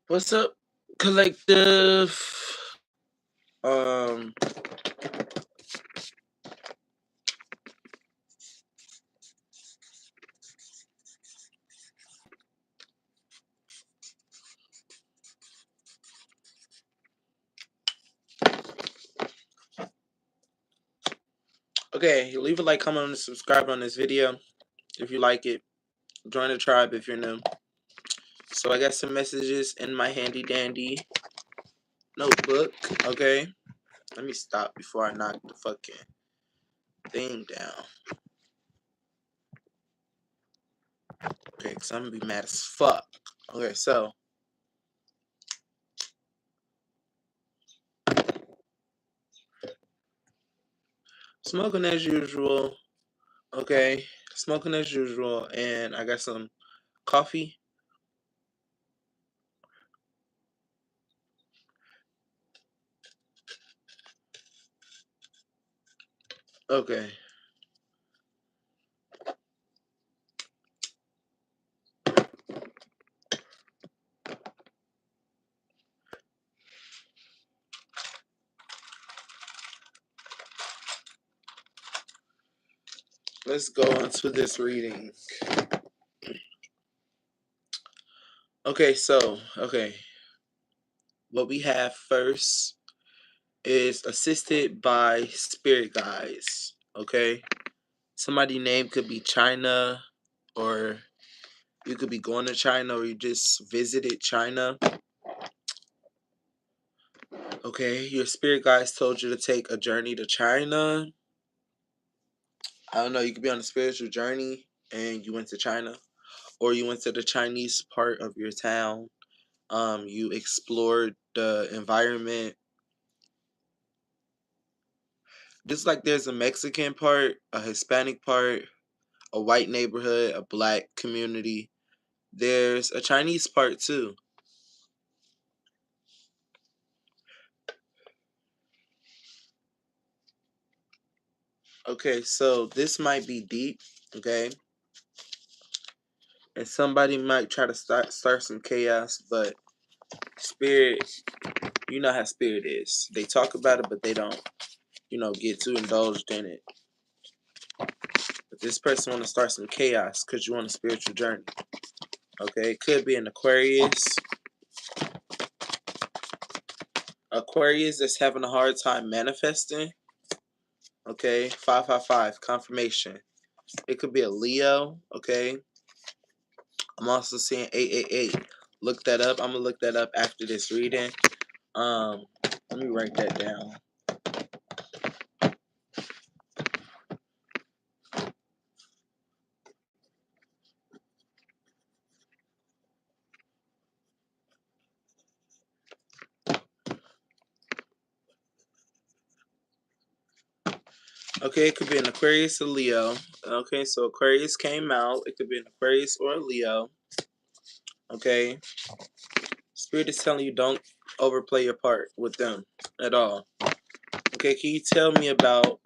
What's up, collective? Um, okay, leave a like, comment, and subscribe on this video if you like it. Join the tribe if you're new. So I got some messages in my handy dandy notebook. Okay, let me stop before I knock the fucking thing down. Okay, because I'm gonna be mad as fuck. Okay, so smoking as usual. Okay, smoking as usual, and I got some coffee. Okay. Let's go on to this reading. Okay, what we have first is assisted by spirit guides. Okay, somebody name could be China, or you could be going to China, or you just visited China. Okay, your spirit guides told you to take a journey to China. I don't know, you could be on a spiritual journey and you went to China, or you went to the Chinese part of your town. You explored the environment. Just like there's a Mexican part, a Hispanic part, a white neighborhood, a black community, there's a Chinese part too. Okay, so this might be deep, okay? And somebody might try to start some chaos, but spirit, you know how spirit is. They talk about it, but they don't, get too indulged in it. But this person want to start some chaos because you want a spiritual journey. Okay, it could be an Aquarius. Aquarius that's having a hard time manifesting. Okay, 555 confirmation. It could be a Leo. Okay, I'm also seeing 888. Look that up. I'm gonna look that up after this reading. Let me write that down. Okay, it could be an Aquarius or Leo. Okay, so Aquarius came out. It could be an Aquarius or a Leo. Okay, Spirit is telling you don't overplay your part with them at all. Okay, can you tell me about?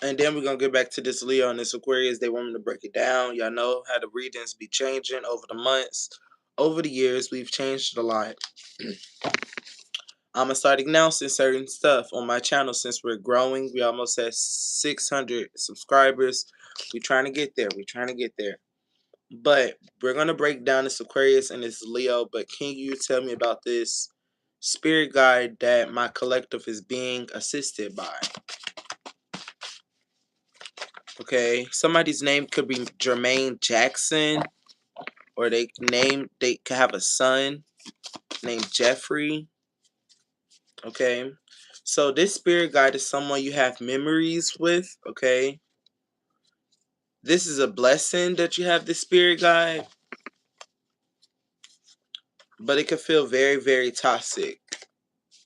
And then we're gonna get back to this Leo and this Aquarius. They want me to break it down. Y'all know how the readings be changing over the months, over the years. We've changed a lot. I'm gonna start announcing certain stuff on my channel since we're growing. We almost at 600 subscribers. We're trying to get there. We're trying to get there. But we're gonna break down this Aquarius and this Leo. But can you tell me about this spirit guide that my collective is being assisted by? Okay, somebody's name could be Jermaine Jackson, or they could have a son named Jeffrey. Okay, so this spirit guide is someone you have memories with. Okay, this is a blessing that you have this spirit guide, but it could feel very, very toxic.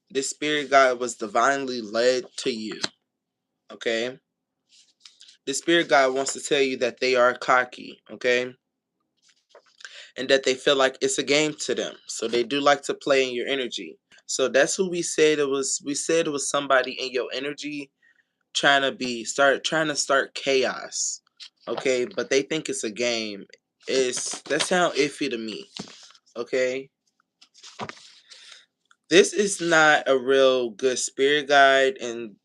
This spirit guide was divinely led to you. Okay, this spirit guide wants to tell you that they are cocky. Okay, and that they feel like it's a game to them. So they do like to play in your energy. So that's who we said it was. We said it was somebody in your energy trying to start chaos. Okay, but they think it's a game. That sound iffy to me. Okay? This is not a real good spirit guide, and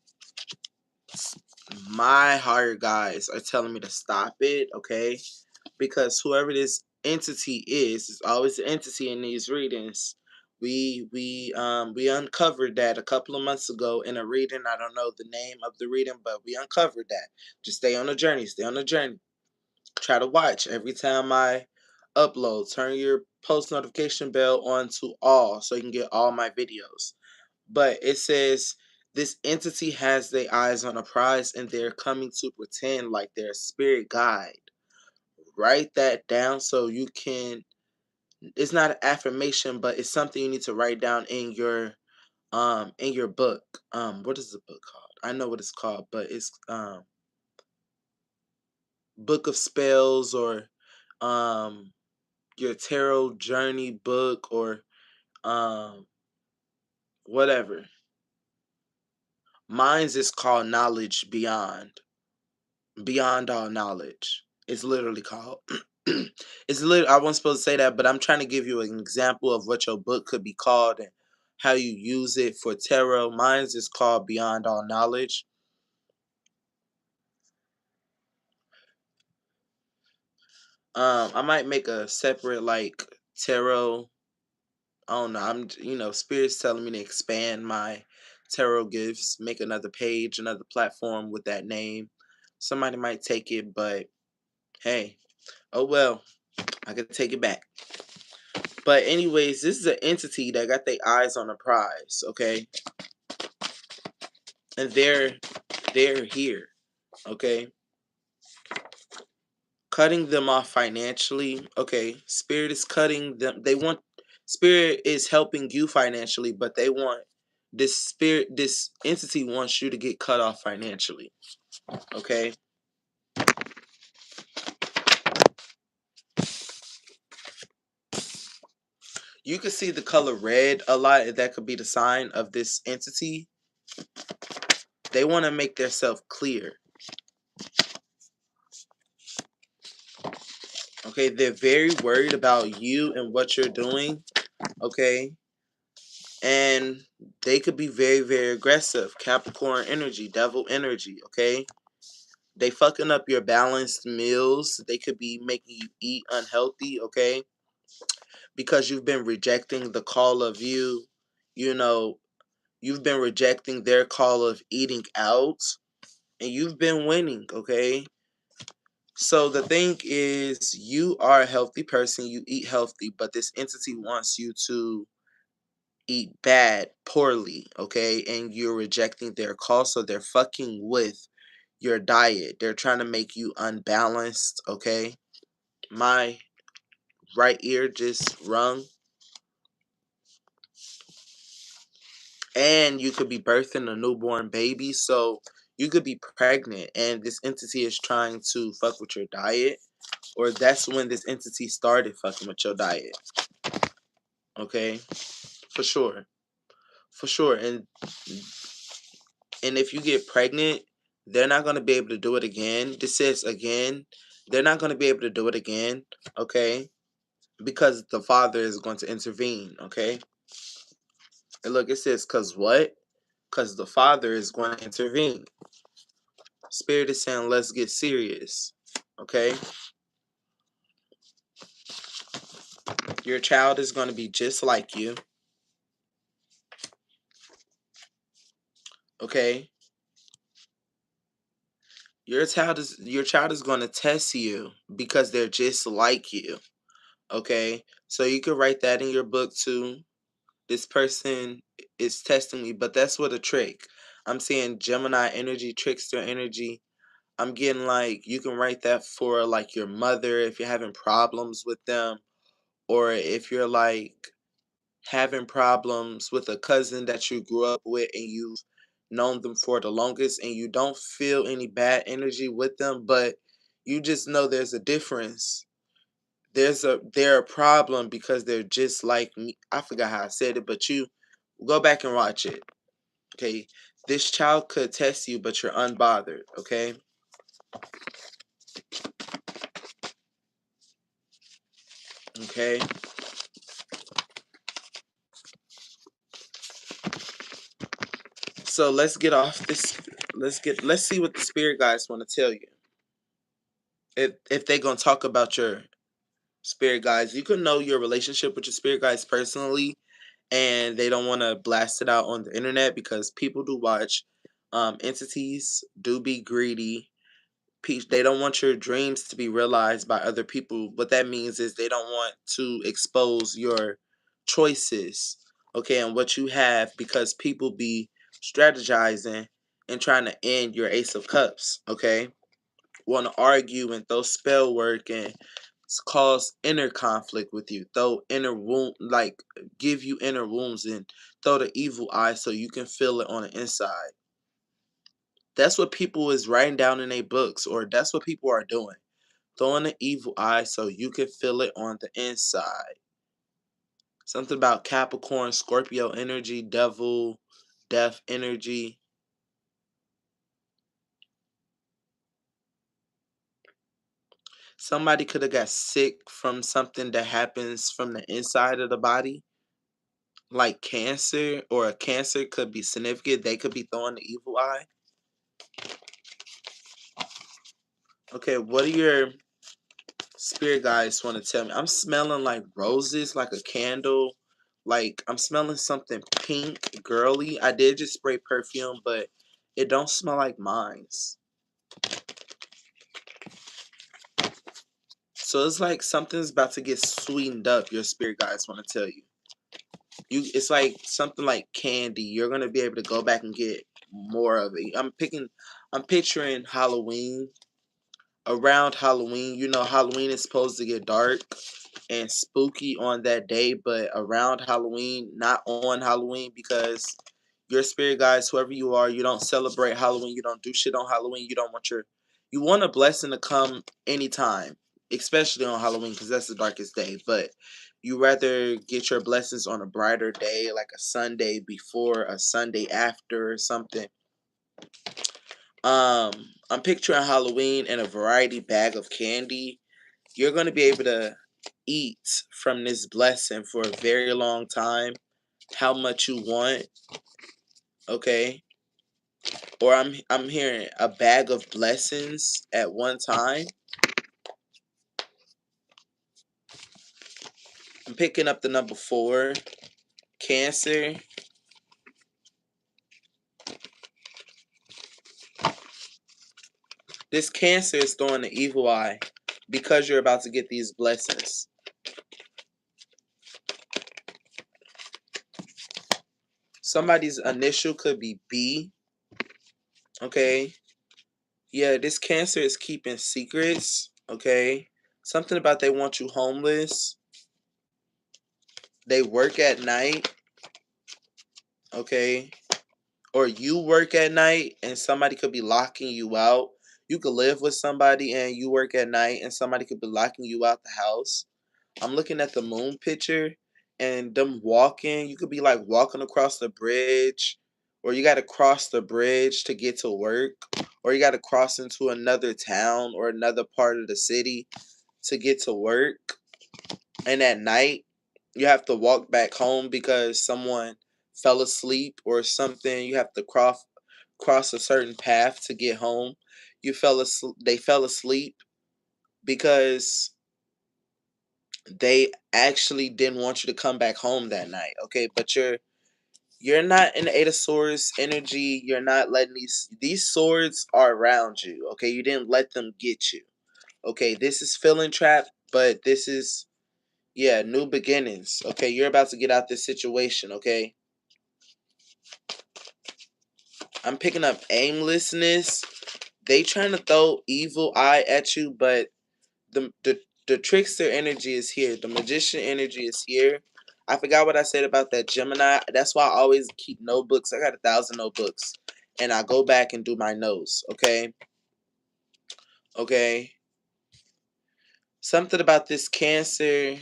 my higher guides are telling me to stop it, okay? Because whoever this entity is, it's always an entity in these readings. We uncovered that a couple of months ago in a reading. I don't know the name of the reading, but we uncovered that. Just stay on the journey. Stay on the journey. Try to watch every time I upload. Turn your post notification bell on to all so you can get all my videos. But it says this entity has their eyes on a prize and they're coming to pretend like they're a spirit guide. Write that down so you can. It's not an affirmation, but it's something you need to write down in your book. What is the book called? I know what it's called, but it's Book of Spells, or um your tarot journey book, or um whatever. Mine's is called Knowledge Beyond All Knowledge. It's literally called. It's literally. I wasn't supposed to say that, but I'm trying to give you an example of what your book could be called and how you use it for tarot. Mine's is called Beyond All Knowledge. I might make a separate like tarot. I don't know. Spirit's telling me to expand my tarot gifts, make another page, another platform with that name. Somebody might take it, but hey, oh well, I could take it back. But anyways, this is an entity that got their eyes on a prize, okay? And they're here, okay? Cutting them off financially, okay? Spirit is cutting them. Spirit is helping you financially, but this entity wants you to get cut off financially, okay? You can see the color red a lot. That could be the sign of this entity. They want to make themselves clear. Okay, they're very worried about you and what you're doing. Okay, and they could be very, very aggressive. Capricorn energy, devil energy. Okay, they fucking up your balanced meals. They could be making you eat unhealthy. Okay, because you've been rejecting the call of you know, you've been rejecting their call of eating out, and you've been winning. Okay, so the thing is, you are a healthy person, you eat healthy, but this entity wants you to eat bad, poorly, okay? And you're rejecting their call, so they're fucking with your diet. They're trying to make you unbalanced, okay? My right ear just rung. And you could be birthing a newborn baby, so you could be pregnant, and this entity is trying to fuck with your diet, or that's when this entity started fucking with your diet. Okay, for sure, for sure. And if you get pregnant, they're not gonna be able to do it again. This says again, they're not gonna be able to do it again. Okay, because the father is going to intervene. Okay, and look, it says, "Cause what? Cause the father is going to intervene." Spirit is saying, "Let's get serious." Okay, your child is going to be just like you. Okay, your child is going to test you because they're just like you. Okay, so you could write that in your book too. This person is testing me, but that's what a trick. I'm seeing Gemini energy, trickster energy. I'm getting like you can write that for like your mother if you're having problems with them, or if you're like having problems with a cousin that you grew up with and you've known them for the longest and you don't feel any bad energy with them, but you just know there's a difference. They're a problem because they're just like me. I forgot how I said it, but you go back and watch it. Okay. This child could test you, but you're unbothered. Okay. Okay. So let's get off this. Let's see what the spirit guides want to tell you. If they're gonna talk about your spirit guides, you can know your relationship with your spirit guides personally, and they don't want to blast it out on the internet because people do watch. Entities do be greedy. They don't want your dreams to be realized by other people. What that means is they don't want to expose your choices, okay, and what you have, because people be strategizing and trying to end your Ace of Cups, okay? Want to argue and throw spell work and cause inner conflict with you, throw inner wound, like give you inner wounds and throw the evil eye so you can feel it on the inside. That's what people is writing down in their books, or that's what people are doing. Throwing an evil eye so you can feel it on the inside. Something about Capricorn, Scorpio energy, devil, death energy. Somebody could have got sick from something that happens from the inside of the body, like cancer, or a cancer could be significant. They could be throwing the evil eye. Okay, what are your spirit guides want to tell me? I'm smelling like roses, like a candle. Like I'm smelling something pink, girly. I did just spray perfume, but it don't smell like mine's. So it's like something's about to get sweetened up. Your spirit guides want to tell you. It's like something like candy. You're gonna be able to go back and get more of it. I'm picturing Halloween. Around Halloween, Halloween is supposed to get dark and spooky on that day, but around Halloween, not on Halloween, because your spirit guides, whoever you are, you don't celebrate Halloween, you don't do shit on Halloween, you want a blessing to come anytime, especially on Halloween, because that's the darkest day, but you rather get your blessings on a brighter day, like a Sunday before, a Sunday after, or something. Um, I'm picturing Halloween and a variety bag of candy. You're going to be able to eat from this blessing for a very long time, how much you want, okay? Or I'm hearing a bag of blessings at one time. I'm picking up the number 4, Cancer. This Cancer is throwing the evil eye because you're about to get these blessings. Somebody's initial could be B, okay? Yeah, this Cancer is keeping secrets, okay? Something about they want you homeless. They work at night, okay? Or you work at night and somebody could be locking you out. You could live with somebody and you work at night and somebody could be locking you out the house. I'm looking at the moon picture and them walking. You could be like walking across the bridge, or you got to cross the bridge to get to work, or you got to cross into another town or another part of the city to get to work. And at night, you have to walk back home because someone fell asleep or something. You have to cross a certain path to get home. They fell asleep because they actually didn't want you to come back home that night. Okay, but you're not in the Eight of Swords energy. You're not letting these swords are around you. Okay, you didn't let them get you. Okay, this is feeling trapped, but this is, yeah, new beginnings. Okay, you're about to get out this situation. Okay, I'm picking up aimlessness. They trying to throw evil eye at you, but the the the trickster energy is here. The magician energy is here. I forgot what I said about that Gemini. That's why I always keep notebooks. I got 1,000 notebooks, and I go back and do my notes. Okay, okay. Something about this Cancer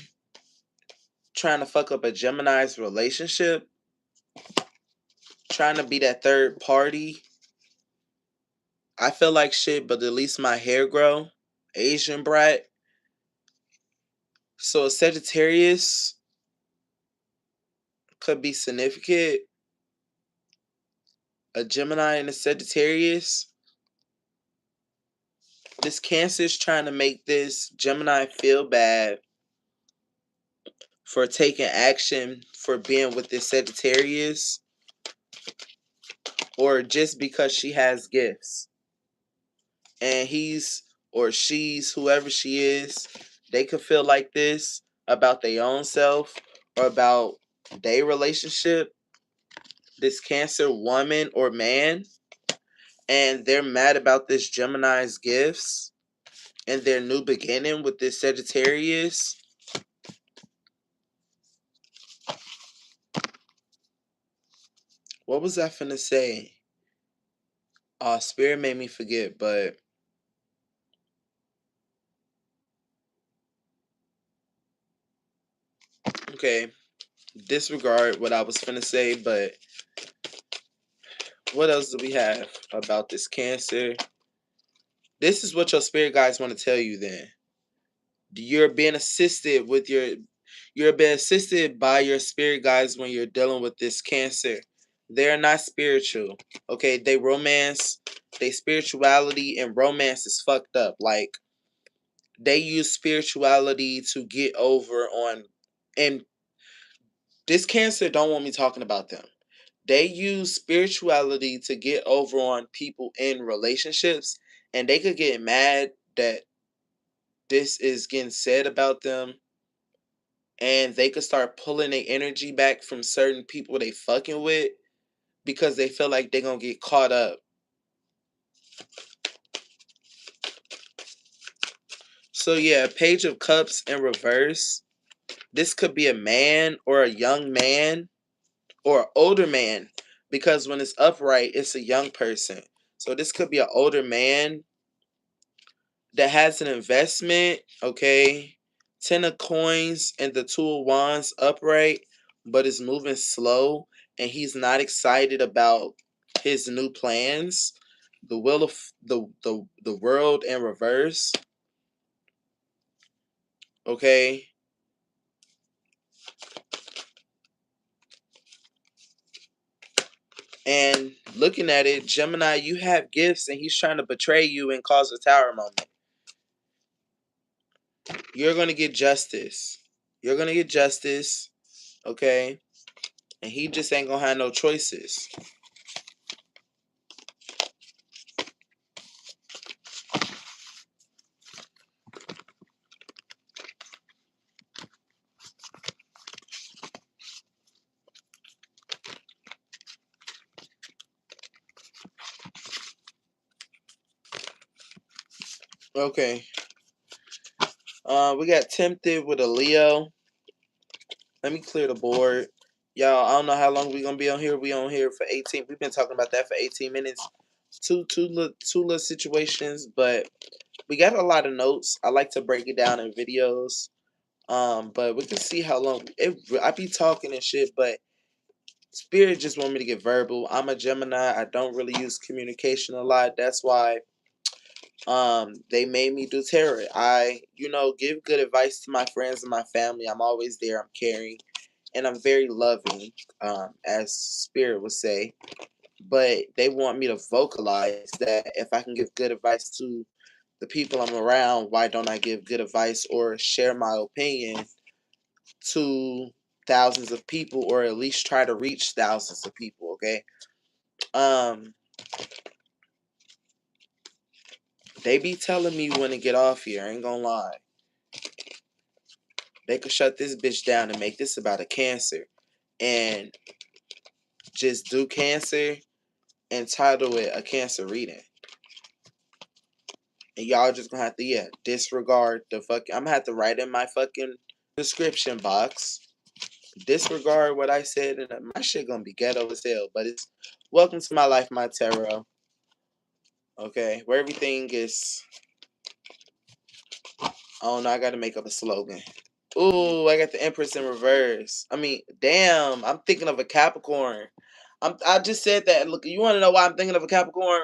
trying to fuck up a Gemini's relationship, trying to be that third party. I feel like shit, but at least my hair grow. Asian brat. So a Sagittarius could be significant. a Gemini and a Sagittarius. This Cancer is trying to make this Gemini feel bad for taking action, for being with this Sagittarius, or just because she has gifts. And he's or she's, whoever she is, they could feel like this about their own self or about their relationship, this Cancer woman or man, and they're mad about this Gemini's gifts and their new beginning with this Sagittarius. What was I finna say? Spirit made me forget, but okay, disregard what I was finna say, but what else do we have about this Cancer? This is what your spirit guides want to tell you then. You're being assisted with you're being assisted by your spirit guides when you're dealing with this Cancer. They're not spiritual. Okay, they spirituality and romance is fucked up. Like they use spirituality to get over on, and this Cancer don't want me talking about them. They use spirituality to get over on people in relationships, and they could get mad that this is getting said about them, and they could start pulling their energy back from certain people they fucking with because they feel like they're gonna get caught up. So yeah, Page of Cups in reverse. This could be a man or a young man or an older man, because when it's upright, it's a young person. So this could be an older man that has an investment, okay? 10 of coins and the 2 of wands upright, but is moving slow, and he's not excited about his new plans. The will of the world in reverse, okay? And looking at it, Gemini, you have gifts, and he's trying to betray you and cause a tower moment. You're gonna get justice. You're gonna get justice, okay? And he just ain't gonna have no choices. Okay. We got tempted with a Leo. Let me clear the board. Y'all, I don't know how long we gonna be on here. We on here for 18. We've been talking about that for 18 minutes. Two little situations, but we got a lot of notes. I like to break it down in videos. But we can see how long I be talking and shit, but Spirit just want me to get verbal. I'm a Gemini. I don't really use communication a lot. That's why they made me do tarot. I give good advice to my friends and my family. I'm always there. I'm caring, and I'm very loving, as Spirit would say. But they want me to vocalize that if I can give good advice to the people I'm around, why don't I give good advice or share my opinion to thousands of people, or at least try to reach thousands of people, okay? Um they be telling me when to get off here, I ain't gonna lie. They could shut this bitch down and make this about a Cancer and just do Cancer and title it a Cancer reading. And y'all just gonna have to, disregard the fucking. I'm gonna have to write in my fucking description box. Disregard what I said, and my shit gonna be ghetto as hell. But it's welcome to my life, my tarot. Okay, where everything is. Oh no, I gotta make up a slogan. Ooh, I got the Empress in reverse. I mean, damn, I'm thinking of a Capricorn. I just said that. Look, you want to know why I'm thinking of a Capricorn?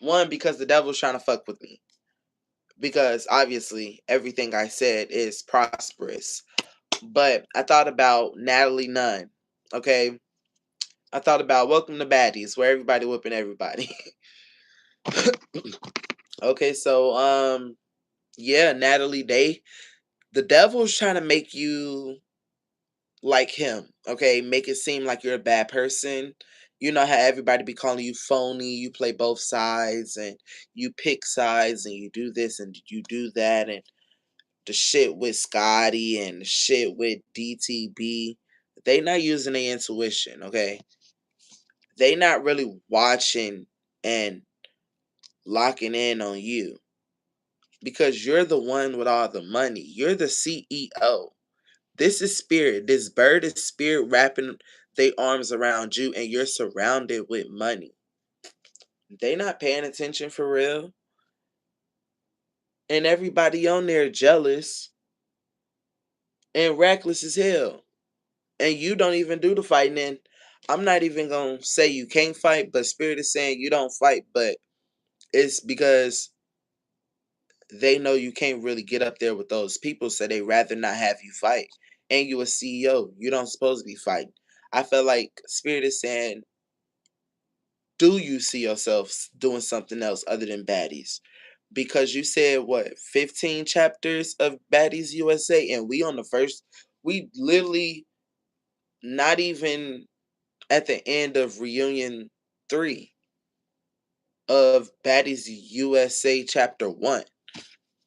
One, because the devil's trying to fuck with me. Because obviously everything I said is prosperous. But I thought about Natalie Nunn. Okay, I thought about Welcome to Baddies, where everybody whooping everybody. Okay, so yeah, Natalie, the devil's trying to make you like him, okay? Make it seem like you're a bad person. You know how everybody be calling you phony, you play both sides and you pick sides and you do this and you do that and the shit with Scotty and the shit with DTB. They not using their intuition, okay? They not really watching and locking in on you because you're the one with all the money. You're the CEO. This is spirit. This bird is spirit wrapping their arms around you, and you're surrounded with money. They not paying attention for real. And everybody on there jealous and reckless as hell. And you don't even do the fighting. And I'm not even gonna say you can't fight, but spirit is saying you don't fight, but it's because they know you can't really get up there with those people, so they rather not have you fight. And you a CEO. You don't supposed to be fighting. I feel like spirit is saying, do you see yourself doing something else other than baddies? Because you said what 15 chapters of Baddies USA, and we on the first. We literally not even at the end of reunion 3 of Baddies USA chapter 1.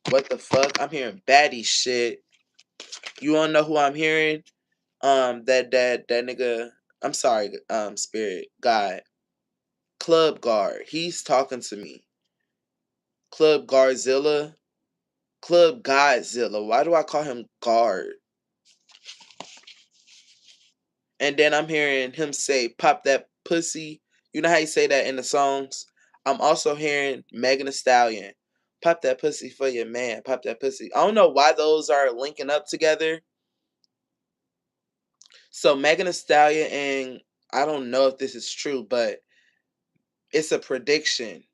What the fuck? I'm hearing baddie shit. You wanna know who I'm hearing? That nigga. I'm sorry, spirit God, Club Guard. He's talking to me. Club Godzilla. Club Godzilla. Why do I call him Guard? And then I'm hearing him say, "Pop that pussy." You know how you say that in the songs? I'm also hearing Megan Thee Stallion. "Pop that pussy for your man. Pop that pussy." I don't know why those are linking up together. So Megan Thee Stallion, and I don't know if this is true, but it's a prediction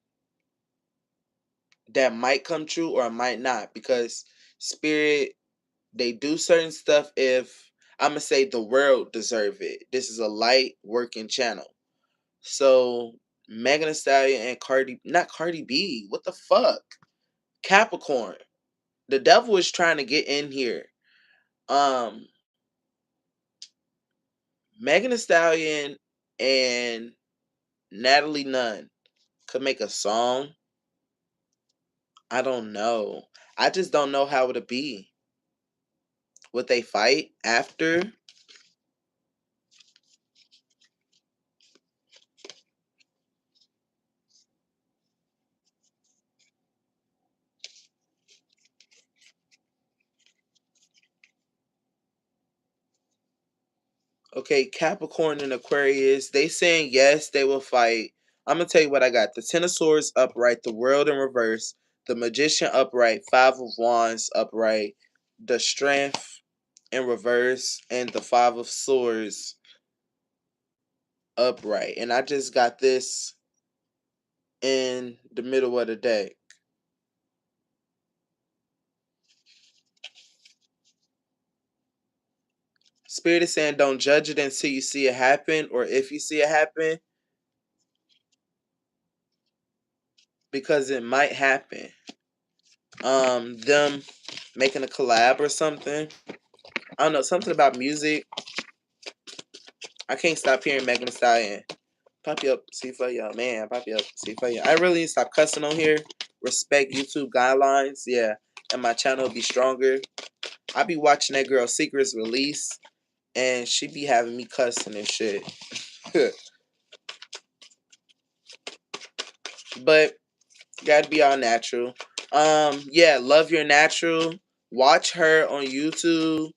that might come true or it might not, because spirit, they do certain stuff if I'm gonna say the world deserve it. This is a light working channel. So Megan Thee Stallion and not Cardi B. What the fuck? Capricorn. The devil is trying to get in here. Um, Megan Thee Stallion and Natalie Nunn could make a song. I don't know. I just don't know how it'll be. Would they fight after? Okay, Capricorn and Aquarius, they saying yes, they will fight. I'm gonna tell you what I got. The Ten of Swords upright, the World in reverse, the Magician upright, Five of Wands upright, the Strength in reverse, and the Five of Swords upright. And I just got this in the middle of the deck. Spirit is saying don't judge it until you see it happen, or if you see it happen, because it might happen. Them making a collab or something. I don't know, something about music. I can't stop hearing Megan Thee Stallion. Pop you up, see for you, man. Pop you up, see for you. I really need to stop cussing on here. Respect YouTube guidelines, yeah, and my channel will be stronger. I be watching that girl Secrets Release, and she be having me cussing and shit. But gotta be all natural. Yeah, love your natural. Watch her on YouTube.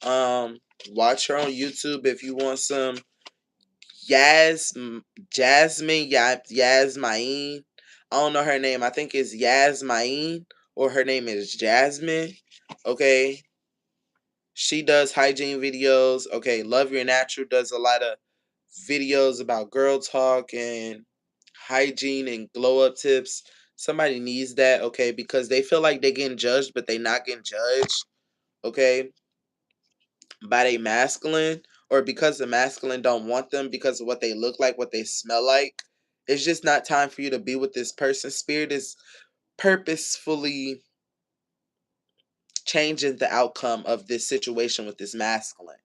Um, Watch her on YouTube if you want some Yas Jasmine Yasmine. I don't know her name. I think it's Yasmine or her name is Jasmine. Okay. She does hygiene videos. Okay, Love Your Natural does a lot of videos about girl talk and hygiene and glow up tips. Somebody needs that, okay, because they feel like they're getting judged, but they not getting judged, okay, by they masculine or because the masculine don't want them because of what they look like, what they smell like. It's just not time for you to be with this person. Spirit is purposefully changing the outcome of this situation with this masculine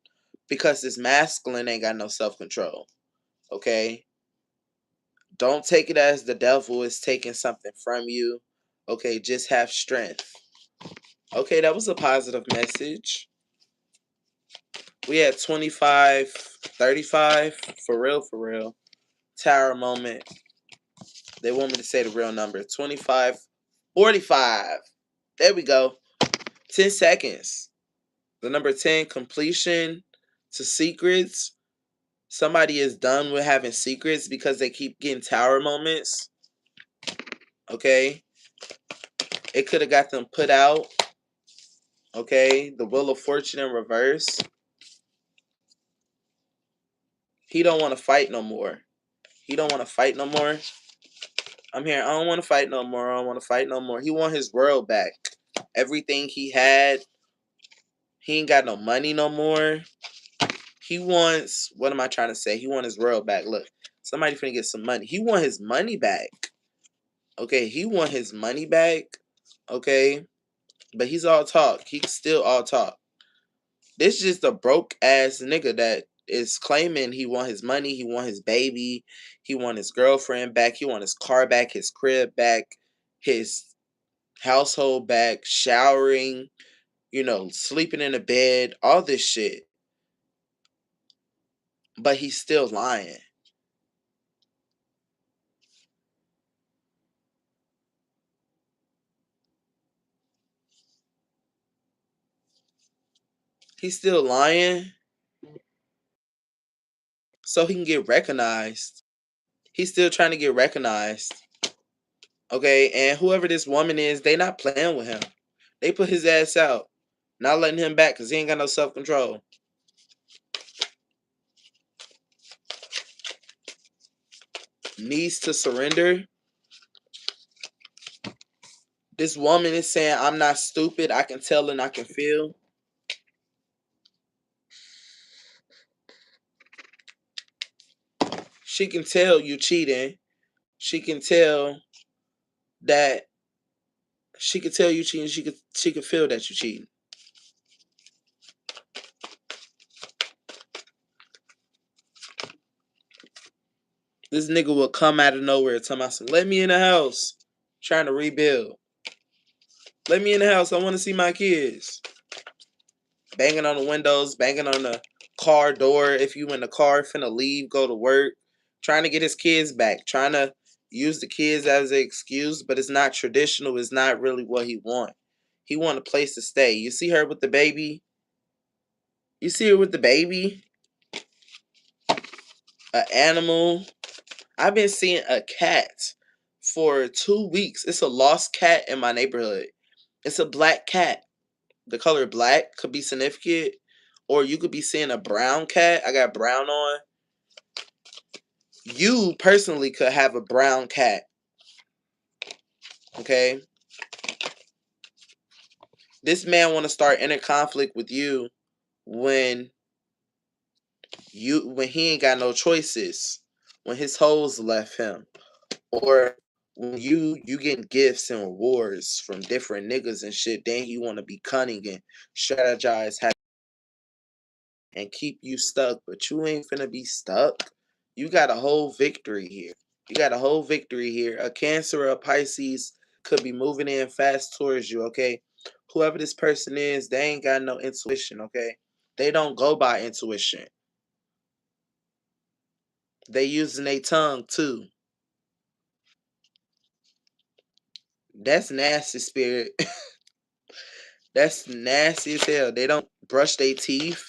because this masculine ain't got no self-control. Okay? Don't take it as the devil is taking something from you. Okay, just have strength. Okay, that was a positive message. We had 25, 35. For real, for real. Tower moment. They want me to say the real number. 25, 45. There we go. 10 seconds. The number 10, completion to secrets. Somebody is done with having secrets because they keep getting tower moments. Okay? It could have got them put out. Okay? The Wheel of Fortune in reverse. He don't want to fight no more. He don't want to fight no more. I'm here. I don't want to fight no more. I don't want to fight no more. He want his world back. Everything he had. He ain't got no money no more. He wants, what am I trying to say? He want his world back. Look, somebody finna get some money. He want his money back. Okay, he want his money back. Okay, but he's all talk. He's still all talk. This is just a broke ass nigga that is claiming he want his money, he want his baby, he want his girlfriend back, he want his car back, his crib back, his household back, showering, sleeping in a bed, all this shit. But he's still lying. He's still lying so he can get recognized. He's still trying to get recognized. Okay, and whoever this woman is, they not playing with him. They put his ass out. Not letting him back because he ain't got no self-control. Needs to surrender. This woman is saying, I'm not stupid. I can tell and I can feel. She can tell you cheating. She can tell that she could tell you cheating. She could feel that you cheating. This nigga will come out of nowhere talking about some, let me in the house. Trying to rebuild. Let me in the house. I want to see my kids. Banging on the windows, banging on the car door. If you in the car, finna leave, go to work. Trying to get his kids back. Trying to use the kids as an excuse, but it's not traditional. It's not really what he want. He want a place to stay. You see her with the baby? You see her with the baby? An animal. I've been seeing a cat for 2 weeks. It's a lost cat in my neighborhood. It's a black cat. The color black could be significant. Or you could be seeing a brown cat. I got brown on. You personally could have a brown cat. Okay? This man want to start inner conflict with you when he ain't got no choices. When his hoes left him. Or when you getting gifts and rewards from different niggas and shit, then you want to be cunning and strategize and keep you stuck, but you ain't finna be stuck. You got a whole victory here. You got a whole victory here. A Cancer or a Pisces could be moving in fast towards you, okay? Whoever this person is, they ain't got no intuition, okay? They don't go by intuition. They using their tongue too. That's nasty, spirit. That's nasty as hell. They don't brush their teeth.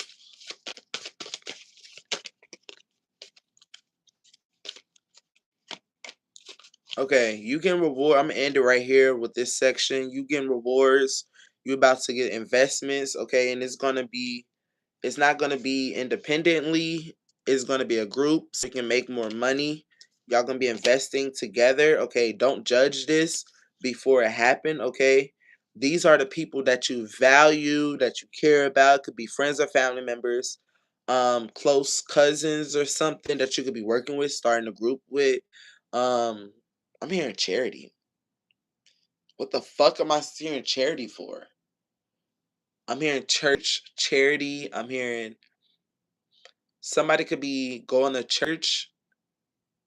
Okay, you can reward. I'm gonna end it right here with this section. You getting rewards. You're about to get investments. Okay, and it's not gonna be independently. It's gonna be a group so you can make more money. Y'all gonna be investing together. Okay, don't judge this before it happened. Okay, these are the people that you value, that you care about. Could be friends or family members. close cousins or something that you could be working with, starting a group with. I'm hearing charity. What the fuck am I hearing charity for? I'm hearing church charity. I'm hearing somebody could be going to church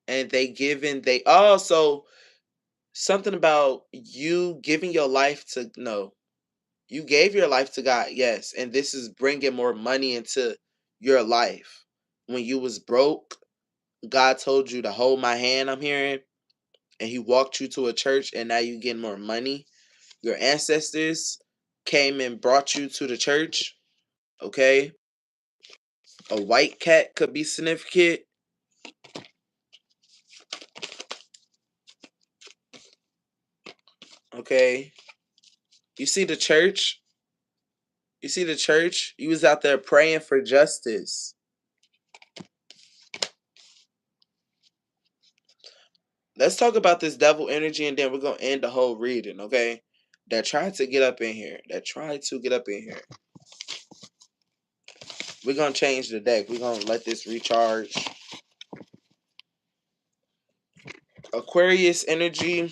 and they giving they also something about you giving your life to no. You gave your life to God, yes, and this is bringing more money into your life. When you was broke, God told you to hold my hand, I'm hearing, and he walked you to a church and now you getting more money. Your ancestors came and brought you to the church, okay? A white cat could be significant. Okay. You see the church? You see the church? You was out there praying for justice. Let's talk about this devil energy and then we're gonna end the whole reading, okay? That tried to get up in here. That tried to get up in here. We're gonna change the deck. We're gonna let this recharge. Aquarius energy.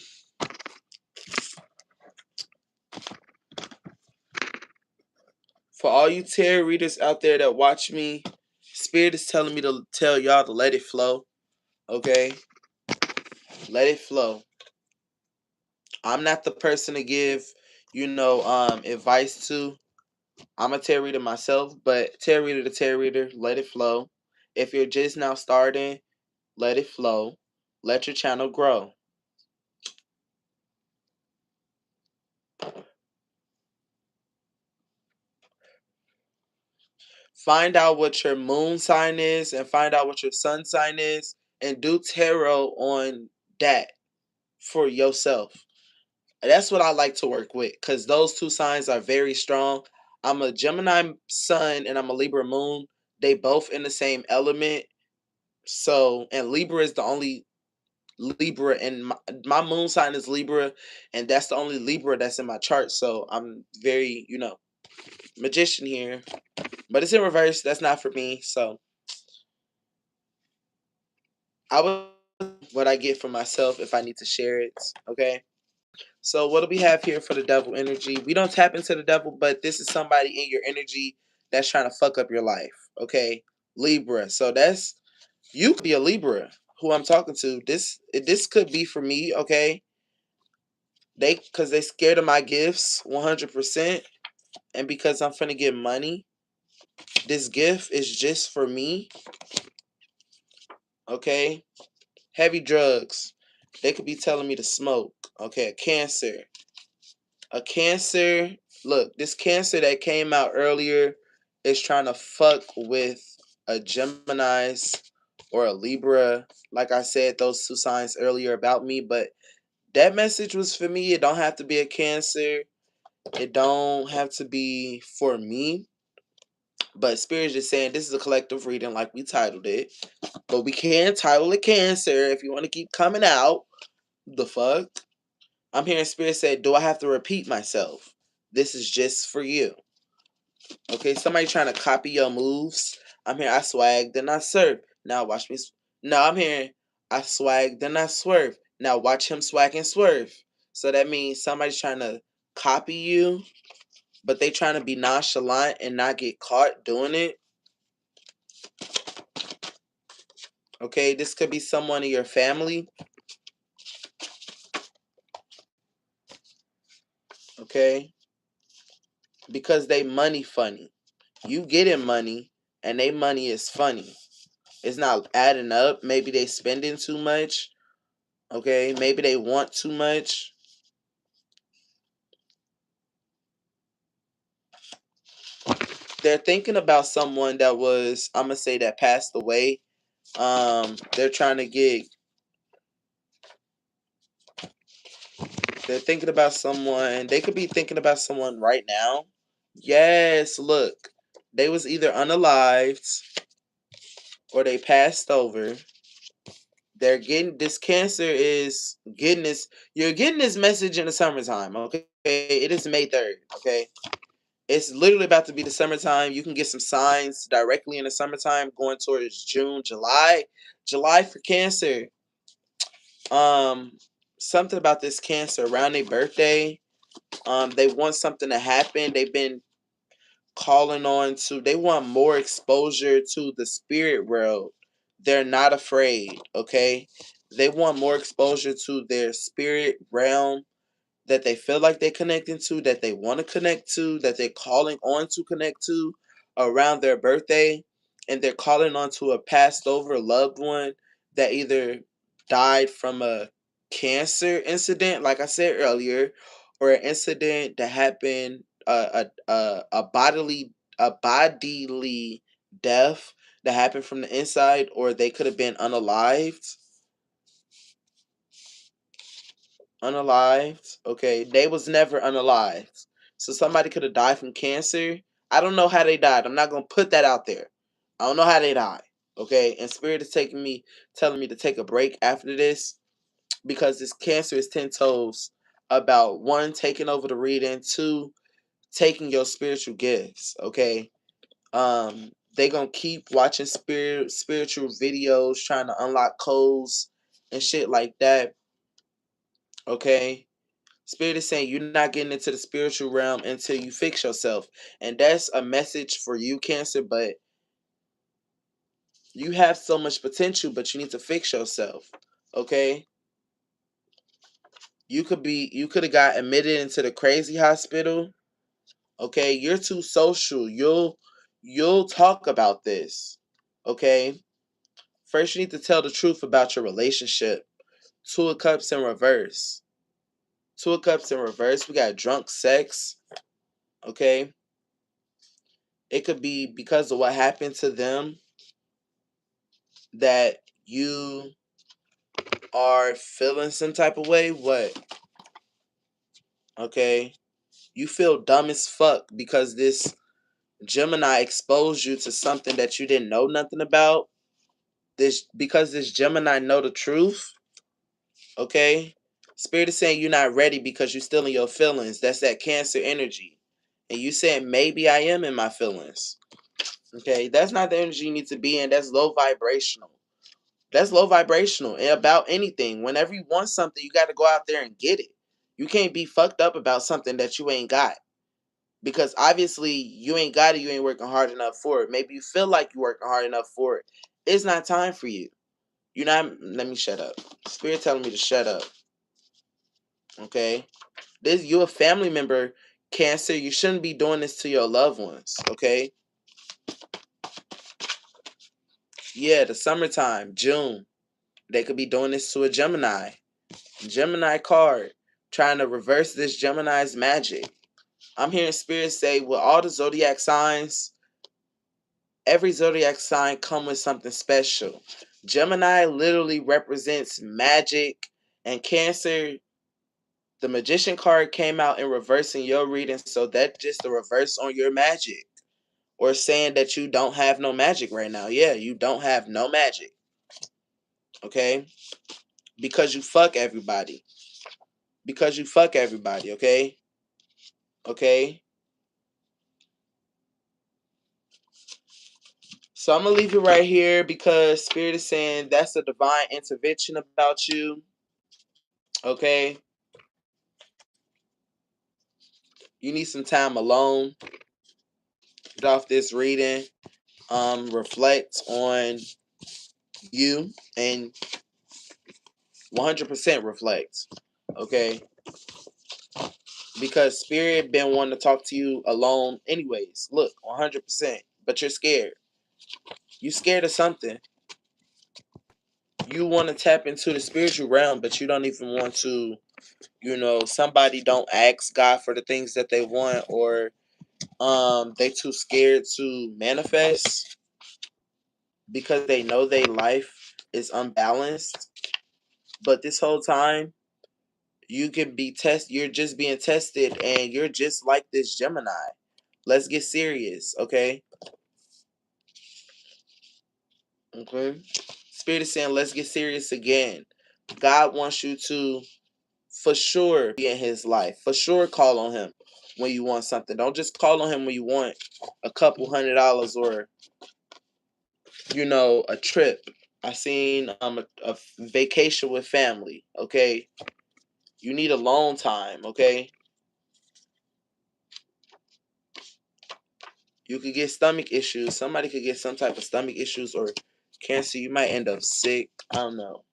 For all you tarot readers out there that watch me, Spirit is telling me to tell y'all to let it flow. Okay? Let it flow. I'm not the person to give, advice to. I'm a tarot reader myself, but tarot reader to tarot reader, let it flow. If you're just now starting, let it flow. Let your channel grow. Find out what your moon sign is and find out what your sun sign is and do tarot on that for yourself. That's what I like to work with because those two signs are very strong. I'm a Gemini sun and I'm a Libra moon. They both in the same element. So, and Libra is the only Libra, and my moon sign is Libra, and that's the only Libra that's in my chart. So I'm very, magician here, but it's in reverse. That's not for me. So I would what I get for myself if I need to share it. Okay. So what do we have here for the devil energy? We don't tap into the devil, but this is somebody in your energy that's trying to fuck up your life. Okay, Libra. So that's you could be a Libra who I'm talking to. This could be for me. Okay, because they scared of my gifts 100%, and because I'm finna get money, this gift is just for me. Okay, heavy drugs. They could be telling me to smoke. Okay, Cancer. A Cancer. Look, this Cancer that came out earlier is trying to fuck with a Gemini's or a Libra. Like I said, those two signs earlier about me, but that message was for me. It don't have to be a Cancer. It don't have to be for me. But Spirit is just saying this is a collective reading, like we titled it. But we can title it Cancer if you want to keep coming out. The fuck? I'm hearing Spirit say, do I have to repeat myself? This is just for you. Okay, somebody trying to copy your moves. I'm hearing I swag, then I serve. Now watch me. No, I'm hearing I swag, then I swerve. Now watch him swag and swerve. So that means somebody's trying to copy you, but they trying to be nonchalant and not get caught doing it. Okay, this could be someone in your family. Okay, because they money funny. You getting money, and they money is funny. It's not adding up. Maybe they spending too much. Okay, maybe they want too much. They're thinking about someone that was, I'm gonna say, that passed away. They're trying to get. They're thinking about someone. They could be thinking about someone right now. Yes, look, they was either unalived or they passed over. They're getting this Cancer is getting this. You're getting this message in the summertime. Okay, it is May 3rd. Okay, It's literally about to be the summertime. You can get some signs directly in the summertime going towards June, July. July for Cancer. Um, Something about this Cancer around their birthday. They want something to happen. They've been calling on to, they want more exposure to the spirit world. They're not afraid, okay? They want more exposure to their spirit realm that they feel like they're connecting to, that they want to connect to, that they're calling on to connect to around their birthday. And they're calling on to a passed over loved one that either died from a cancer incident, like I said earlier, or an incident that happened, a bodily death that happened from the inside, or they could have been unalived. Unalived. Okay, they was never unalived. So somebody could have died from cancer. I don't know how they died. I'm not gonna put that out there. I don't know how they died. Okay, and spirit is telling me to take a break after this because this cancer is 10 toes about one, taking over the reading, two, taking your spiritual gifts. Okay, they gonna keep watching spiritual videos, trying to unlock codes and shit like that. Okay, Spirit is saying you're not getting into the spiritual realm until you fix yourself. And that's a message for you, Cancer, but you have so much potential, but you need to fix yourself. Okay? You could have got admitted into the crazy hospital. Okay? You're too social. You'll talk about this. Okay? First you need to tell the truth about your relationship. Two of Cups in reverse. Two of Cups in reverse. We got drunk sex. Okay? It could be because of what happened to them that you are feeling some type of way. What? Okay? You feel dumb as fuck because this Gemini exposed you to something that you didn't know nothing about. This Gemini know the truth. Okay? Spirit is saying you're not ready because you're still in your feelings. That's that Cancer energy. And you saying maybe I am in my feelings. Okay? That's not the energy you need to be in. That's low vibrational. That's low vibrational and about anything. Whenever you want something, you got to go out there and get it. You can't be fucked up about something that you ain't got. Because obviously you ain't got it, you ain't working hard enough for it. Maybe you feel like you're working hard enough for it. It's not time for you. You're not, let me shut up. Spirit telling me to shut up. Okay? You a family member, Cancer. You shouldn't be doing this to your loved ones. Okay? Yeah, the summertime, June. They could be doing this to a Gemini. Gemini card, trying to reverse this Gemini's magic. I'm hearing Spirit say with all the zodiac signs, every zodiac sign come with something special. Gemini literally represents magic, and Cancer, the Magician card came out in reversing your reading, so that's just a reverse on your magic. Or saying that you don't have no magic right now. Yeah, you don't have no magic. Okay? Because you fuck everybody. Because you fuck everybody, okay? Okay? So I'm gonna leave it right here because Spirit is saying that's a divine intervention about you. Okay, you need some time alone. Get off this reading. Reflect on you and 100% reflect. Okay, because Spirit been wanting to talk to you alone. Anyways, look, 100%. But you're scared. You scared of something. You want to tap into the spiritual realm, but you don't even want to. Somebody don't ask God for the things that they want, or they too scared to manifest because they know their life is unbalanced. But this whole time you can be you're just being tested, and you're just like this Gemini. Let's get serious. Okay. Spirit is saying let's get serious again. God wants you to for sure be in his life, for sure call on him, when you want something. Don't just call on him when you want a couple $100 or, a trip. I seen a vacation with family. Okay, you need alone time. Okay, you could get stomach issues. Somebody could get some type of stomach issues or cancer. You might end up sick. I don't know.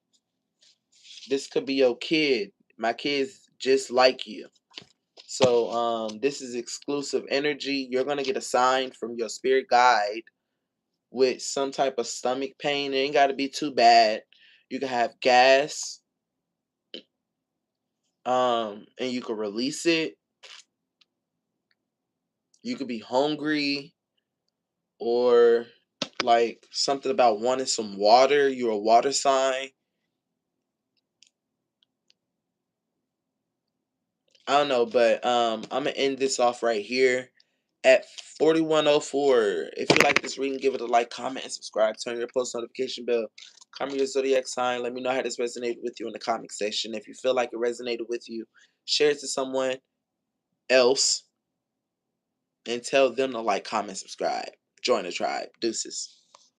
This could be your kid. My kid's just like you. So this is exclusive energy. You're gonna get a sign from your spirit guide with some type of stomach pain. It ain't gotta be too bad. You can have gas, and you can release it. You could be hungry or like something about wanting some water. You're a water sign. I don't know, but I'm gonna end this off right here at 4104. If you like this reading, give it a like, comment, and subscribe. Turn your post notification bell. Comment your zodiac sign. Let me know how this resonated with you in the comment section. If you feel like it resonated with you, share it to someone else and tell them to like, comment, subscribe. Join the tribe. Deuces.